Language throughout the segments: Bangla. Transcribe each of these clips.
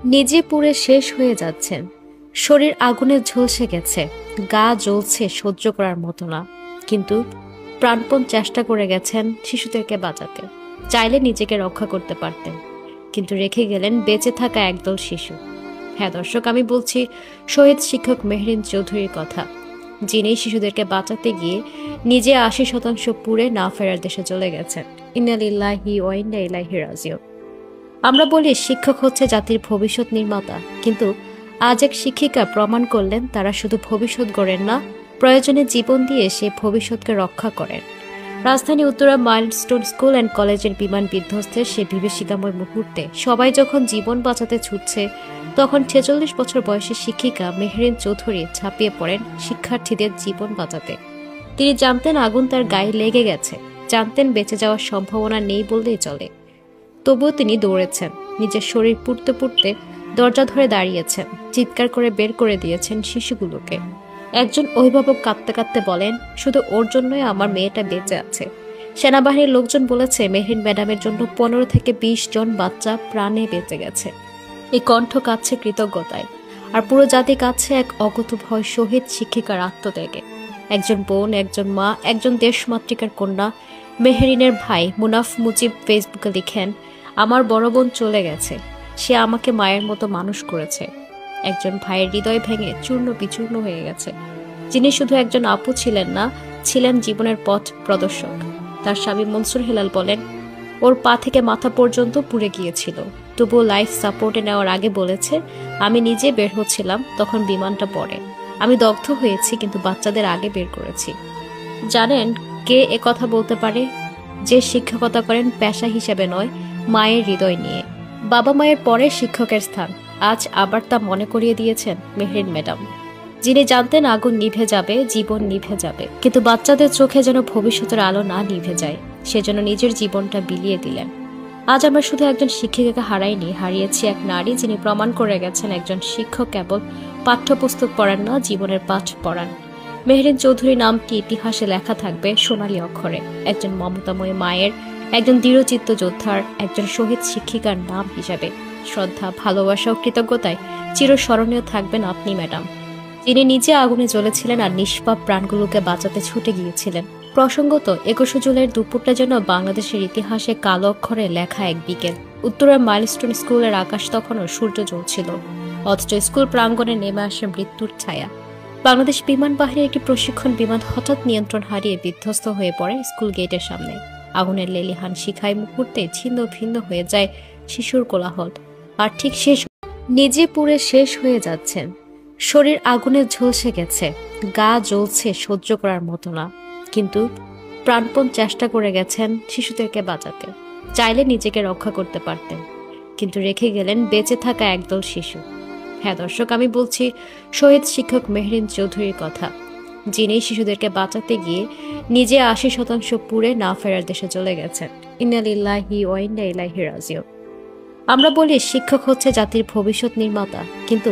নিজে পুড়ে শেষ হয়ে যাচ্ছেন, শরীর আগুনে ঝলসে গেছে, গা জ্বলছে সহ্য করার মতো না, কিন্তু প্রাণপণ চেষ্টা করে গেছেন শিশুদেরকে বাঁচাতে। চাইলে নিজেকে রক্ষা করতে পারতেন, কিন্তু রেখে গেলেন বেঁচে থাকা একদল শিশু। হ্যাঁ দর্শক, আমি বলছি শহীদ শিক্ষক মেহরিন চৌধুরীর কথা, যিনি শিশুদেরকে বাঁচাতে গিয়ে নিজে ৮০% পুড়ে না ফেরার দেশে চলে গেছেন। ইন্না লিল্লাহি ওয়া ইন্না ইলাইহি রাজিউন। আমরা বলি শিক্ষক হচ্ছে জাতির ভবিষ্যৎ নির্মাতা, কিন্তু আজ এক শিক্ষিকা প্রমাণ করলেন তারা শুধু ভবিষ্যৎ গড়েন না, প্রয়োজনে জীবন দিয়ে সে ভবিষ্যৎকে রক্ষা করেন। রাজধানী উত্তরা মাইলস্টোন স্কুল অ্যান্ড কলেজের বিমান বিধ্বস্তের সে বিভীষিকাময় মুহূর্তে সবাই যখন জীবন বাঁচাতে ছুটছে, তখন ৪৬ বছর বয়সী শিক্ষিকা মেহরিন চৌধুরী ঝাঁপিয়ে পড়েন শিক্ষার্থীদের জীবন বাঁচাতে। তিনি জানতেন আগুন তার গায়ে লেগে গেছে, জানতেন বেঁচে যাওয়ার সম্ভাবনা নেই বললেই চলে। তবুও তিনি দৌড়েছেন, নিজের শরীর পুড়তে পুড়তে দরজা ধরে দাঁড়িয়েছেন, চিৎকার করে বের করে দিয়েছেন শিশুগুলোকে। একজন অভিভাবক কাঁদতে কাঁদতে বলেন, শুধু ওর জন্যই আমার মেয়েটা বেঁচে আছে। সেনাবাহিনীর লোকজন বলেছে মেহরিন ম্যাডামের জন্য ১৫ থেকে ২০ জন বাচ্চা প্রাণে বেঁচে গেছে। এই কণ্ঠ কাঁদছে কৃতজ্ঞতায়, আর পুরো জাতি কাঁদছে এক অকুতোভয় শহীদ শিক্ষিকার আত্মত্যাগে। একজন বোন, একজন মা, একজন দেশমাতৃকার কন্যা মেহরিনের ভাই মুনাফ মুজিব ফেসবুকে লিখেন, আমার বড় বোন চলে গেছে, সে আমাকে মায়ের মতো মানুষ করেছে। একজন ভাইয়ের হৃদয় ভেঙে চূর্ণ বিচূর্ণ হয়ে গেছে, যিনি শুধু একজন আপু ছিলেন না, ছিলেন জীবনের পথ প্রদর্শক। তার স্বামী মনসুর হেলাল বলেন, ওর পা থেকে মাথা পর্যন্ত পুড়ে গিয়েছিল, তবুও লাইফ সাপোর্টে নেওয়ার আগে বলেছে, আমি নিজে বের হচ্ছিলাম, তখন বিমানটা পড়ে, আমি দগ্ধ হয়েছি, কিন্তু বাচ্চাদের আগে বের করেছি। জানেন কে এ কথা বলতে পারে? যে শিক্ষকতা করেন পেশা হিসেবে নয়, মায়ের হৃদয় নিয়ে। বাবা মায়ের পরে শিক্ষকের স্থান আজ আবার তা মনে করিয়ে দিয়েছেন মেহরিন ম্যাডাম, যিনি জানতেন আগুন নিভে যাবে, জীবন নিভে যাবে, কিন্তু বাচ্চাদের চোখে যেন ভবিষ্যতের আলো না নিভে যায়, সেজন্য নিজের জীবনটা বিলিয়ে দিলেন। আজ আমরা শুধু একজন শিক্ষিকাকে হারাইনি, হারিয়েছি এক নারী, যিনি প্রমাণ করে গেছেন একজন শিক্ষক কেবল পাঠ্যপুস্তক পড়ান না, জীবনের পাঠ পড়ান। মেহরিন চৌধুরী নামটি ইতিহাসে লেখা থাকবে সোনালী অক্ষরে, একজন মমতাময়ী মায়ের, একজন দৃঢ়চিত্ত যোদ্ধার, একজন শহীদ শিক্ষিকার নাম হিসাবে। শ্রদ্ধা, ভালোবাসা ও কৃতজ্ঞতায় চিরস্মরণীয় থাকবেন আপনি ম্যাডাম, যিনি নিজে আগুনে জ্বলেছিলেন আর নিষ্পাপ প্রাণগুলোকে বাঁচাতে ছুটে গিয়েছিলেন। প্রসঙ্গত ২১শে জুলাইয়ের দুপুরটা যেন বাংলাদেশের ইতিহাসে কালো অক্ষরে লেখা এক বিকেল। উত্তরের মাইলস্টোন স্কুলের আকাশ তখনও সূর্য জ্বলছিল, অথচ স্কুল প্রাঙ্গণে নেমে আসে মৃত্যুর ছায়া। বাংলাদেশ বিমান বাহিনীর একটি প্রশিক্ষণ বিমান হঠাৎ নিয়ন্ত্রণ হারিয়ে বিধ্বস্ত হয়ে পড়ে স্কুল গেটের সামনে। আগুনের লেলিহান শিখায় মুহূর্তে ছিন্ন ভিন্ন হয়ে যায় শিশুর কোলাহল। আর ঠিক শেষ নিজে পুড়ে শেষ হয়ে যাচ্ছেন, শরীর আগুনে ঝলসে গেছে, গা জ্বলছে সহ্য করার মতো না, কিন্তু প্রাণপণ চেষ্টা করে গেছেন শিশুদেরকে বাঁচাতে। চাইলে নিজেকে রক্ষা করতে পারতেন, কিন্তু রেখে গেলেন বেঁচে থাকা একদল শিশু। হ্যাঁ দর্শক, আমি বলছি শহীদ শিক্ষক মেহরিন চৌধুরীর কথা, যিনি শিশুদেরকে বাঁচাতে গিয়ে নিজে ৮০% পুড়ে না ফেরার দেশে চলে গেছেন। ইন্না লিল্লাহি ওয়া ইন্না ইলাইহি রাজিউন। আমরা বলি শিক্ষক হচ্ছে জাতির ভবিষ্যৎ নির্মাতা, কিন্তু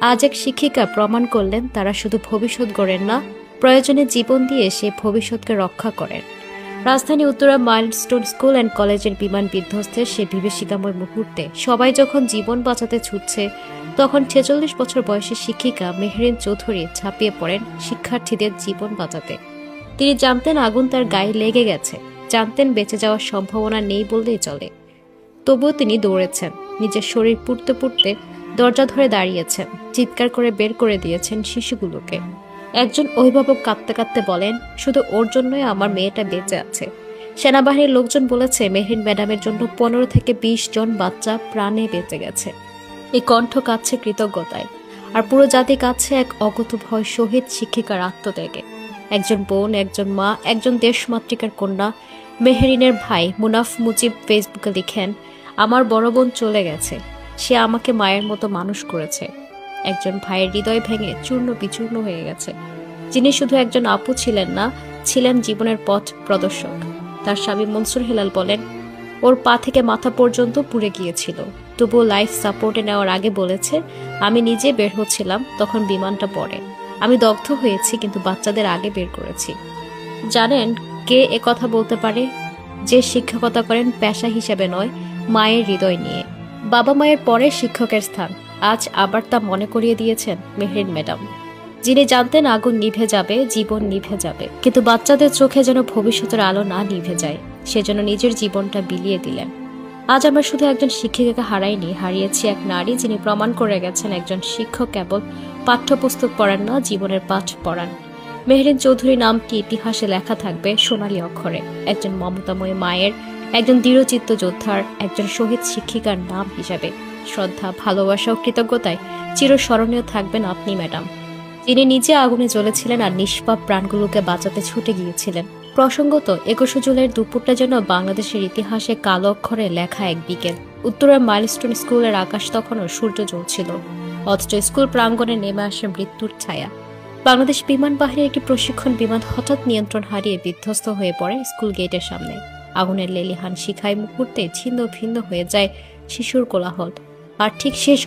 আজ এক শিক্ষিকা প্রমাণ করলেন তারা শুধু ভবিষ্যৎ গড়েন না, প্রয়োজনে জীবন দিয়ে সে ভবিষ্যৎকে রক্ষা করেন। রাজধানী উত্তরা মাইলস্টোন স্কুল অ্যান্ড কলেজের বিমান বিধ্বস্তের সে বিভীষিকাময় মুহূর্তে সবাই যখন জীবন বাঁচাতে ছুটছে, তখন ৪৬ বছর বয়সী শিক্ষিকা মেহরিন চৌধুরী ঝাঁপিয়ে পড়েন শিক্ষার্থীদের জীবন বাঁচাতে। তিনি জানতেন আগুন তার গায়ে লেগে গেছে, জানতেন বেঁচে যাওয়ার সম্ভাবনা নেই বললেই চলে। তবুও তিনি দৌড়েছেন, নিজের শরীর পুড়তে পুড়তে দরজা ধরে দাঁড়িয়েছেন, চিৎকার করে বের করে দিয়েছেন শিশুগুলোকে। একজন অভিভাবক কাঁদতে কাঁদতে বলেন, শুধু ওর জন্যই আমার মেয়েটা বেঁচে আছে। সেনাবাহিনীর লোকজন বলেছে মেহরিন ম্যাডামের জন্য ১৫ থেকে ২০ জন বাচ্চা প্রাণে বেঁচে গেছে। এই কণ্ঠ কাঁদছে কৃতজ্ঞতায়, আর পুরো জাতি কাঁদছে এক অকুতোভয় শহীদ শিক্ষিকার আত্মত্যাগে। একজন বোন, একজন মা, একজন দেশমাতৃকার কন্যা মেহরিনের ভাই মুনাফ মুজিব ফেসবুকে লিখেন, আমার বড় বোন চলে গেছে, সে আমাকে মায়ের মতো মানুষ করেছে। একজন ভাইয়ের হৃদয় ভেঙে চূর্ণ বিচূর্ণ হয়ে গেছে, যিনি শুধু একজন আপু ছিলেন না, ছিলেন জীবনের পথ প্রদর্শক। তার স্বামী মনসুর হেলাল বলেন, ওর পা থেকে মাথা পর্যন্ত পুড়ে গিয়েছিল, তবুও লাইফ সাপোর্টে নেওয়ার আগে বলেছে, আমি নিজে বের হচ্ছিলাম, তখন বিমানটা পড়ে, আমি দগ্ধ হয়েছি, কিন্তু বাচ্চাদের আগে বের করেছি। জানেন কে এ কথা বলতে পারে? যে শিক্ষকতা করেন পেশা হিসেবে নয়, মায়ের হৃদয় নিয়ে। বাবা মায়ের পরে শিক্ষকের স্থান আজ আবার তা মনে করিয়ে দিয়েছেন মেহরিন ম্যাডাম, যিনি জানতেন আগুন নিভে যাবে, জীবন নিভে যাবে, কিন্তু বাচ্চাদের চোখে যেন ভবিষ্যতের আলো না নিভে যায়, সেজন্য নিজের জীবনটা বিলিয়ে দিলেন। আজ আমরা শুধু একজন শিক্ষিকাকে হারাইনি, হারিয়েছি এক নারী যিনি প্রমাণ করে গেছেন একজন শিক্ষক কেবল পাঠ্যপুস্তক পড়ান না, জীবনের পাঠ পড়ান। মেহরিন চৌধুরী নামটি ইতিহাসে লেখা থাকবে সোনালী অক্ষরে, একজন মমতাময়ী মায়ের, একজন দৃঢ়চিত্ত যোদ্ধার, একজন শহীদ শিক্ষিকার নাম হিসাবে। শ্রদ্ধা, ভালোবাসা ও কৃতজ্ঞতায় চিরস্মরণীয় থাকবেন আপনি ম্যাডাম, যিনি নিজে আগুনে জ্বলেছিলেন আর নিষ্পাপ প্রাণগুলোকে বাঁচাতে ছুটে গিয়েছিলেন। প্রসঙ্গত 21 জুলাইয়ের দুপুরটা যেন বাংলাদেশের ইতিহাসে কালো অক্ষরে লেখা এক বিকেল। উত্তরের মাইলস্টোন স্কুলের আকাশ তখনও সূর্য জ্বলছিল, অথচ স্কুল প্রাঙ্গণে নেমে আসে মৃত্যুর ছায়া। বাংলাদেশ বিমান বাহিনীর একটি প্রশিক্ষণ বিমান হঠাৎ নিয়ন্ত্রণ হারিয়ে বিধ্বস্ত হয়ে পড়ে স্কুল গেটের সামনে। আগুনের লেলিহান শিখায় মুহূর্তে ছিন্ন ভিন্ন হয়ে যায় শিশুর কোলাহল। আর ঠিক শেষ